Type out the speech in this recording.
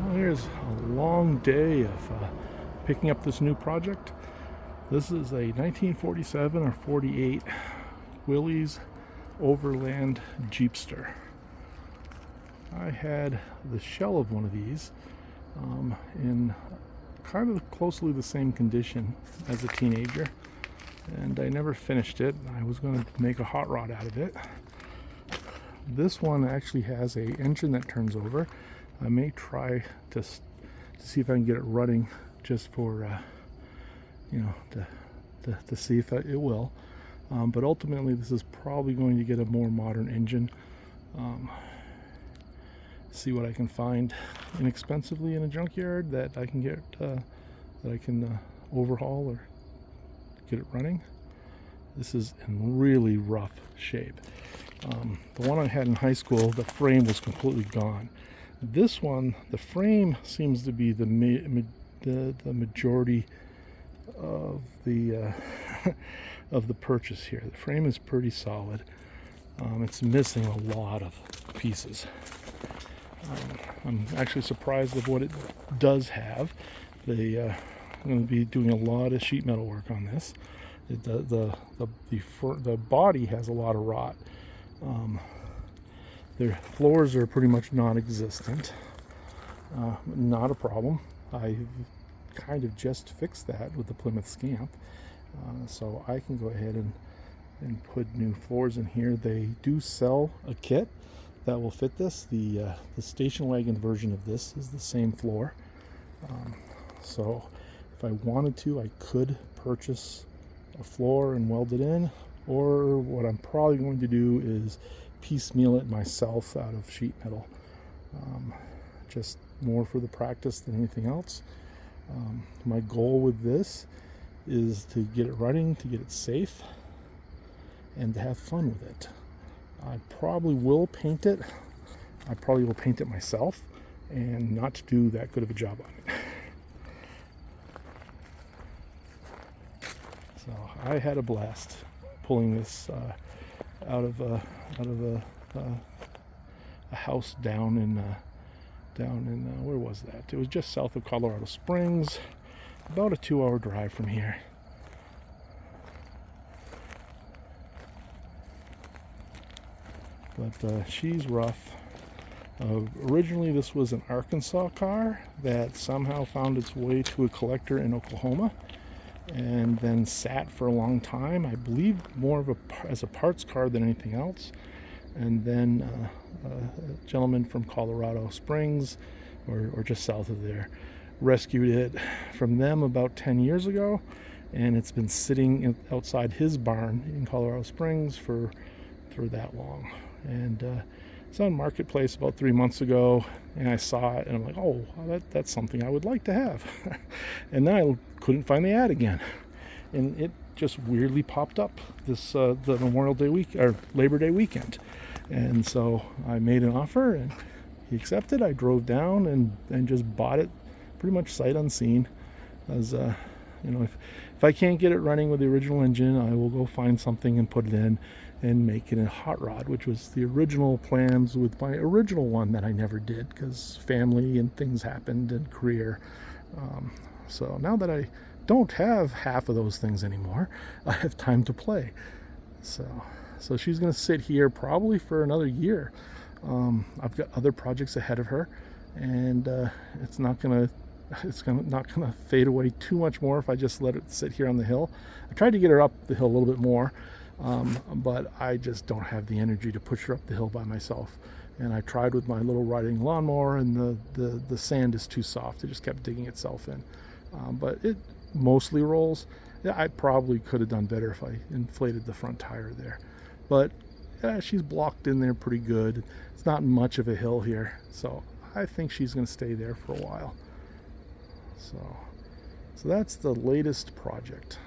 Well, here's a long day of picking up this new project. This is a 1947 or 48 Willys Overland Jeepster. I had the shell of one of these in kind of closely the same condition as a teenager, and I never finished it. I was going to make a hot rod out of it. This one actually has a engine that turns over. I may try to see if I can get it running just for to see if it will. But ultimately, this is probably going to get a more modern engine. See what I can find inexpensively in a junkyard that I can get overhaul or get it running. This is in really rough shape. The one I had in high school, the frame was completely gone. This one, the frame seems to be the majority of the of the purchase here. The frame is pretty solid. It's missing a lot of pieces. I'm actually surprised of what it does have. I'm going to be doing a lot of sheet metal work on this. The body has a lot of rot. Their floors are pretty much non-existent. Not a problem. I kind of just fixed that with the Plymouth Scamp, so I can go ahead and put new floors in here. They do sell a kit that will fit this. The station wagon version of this is the same floor. So if I wanted to, I could purchase a floor and weld it in, or what I'm probably going to do is piecemeal it myself out of sheet metal, just more for the practice than anything else. My goal with this is to get it running, to get it safe, and to have fun with it. I probably will paint it. I probably will paint it myself, and not to do that good of a job on it. So I had a blast pulling this out of a house down in where was that? It was just south of Colorado Springs, about a 2-hour drive from here. But she's rough. Originally, this was an Arkansas car that somehow found its way to a collector in Oklahoma, and then sat for a long time. I believe more of as a parts car than anything else. And then a gentleman from Colorado Springs, or just south of there, rescued it from them about 10 years ago, and it's been sitting outside his barn in Colorado Springs for that long. And it's on Marketplace about 3 months ago, and I saw it, and I'm like, oh, that's something I would like to have. And then I couldn't find the ad again, and it just weirdly popped up this the Memorial Day week or Labor Day weekend. And so I made an offer, and he accepted. I drove down and just bought it pretty much sight unseen. As if I can't get it running with the original engine, I will go find something and put it in and make it a hot rod, which was the original plans with my original one that I never did because family and things happened and career. So now that I don't have half of those things anymore, I have time to play. So she's going to sit here probably for another year. I've got other projects ahead of her, and it's not going to fade away too much more if I just let it sit here on the hill. I tried to get her up the hill a little bit more, but I just don't have the energy to push her up the hill by myself. And I tried with my little riding lawnmower, and the sand is too soft. It just kept digging itself in. But it mostly rolls. Yeah, I probably could have done better if I inflated the front tire there. But she's blocked in there pretty good. It's not much of a hill here, so I think she's going to stay there for a while. So that's the latest project.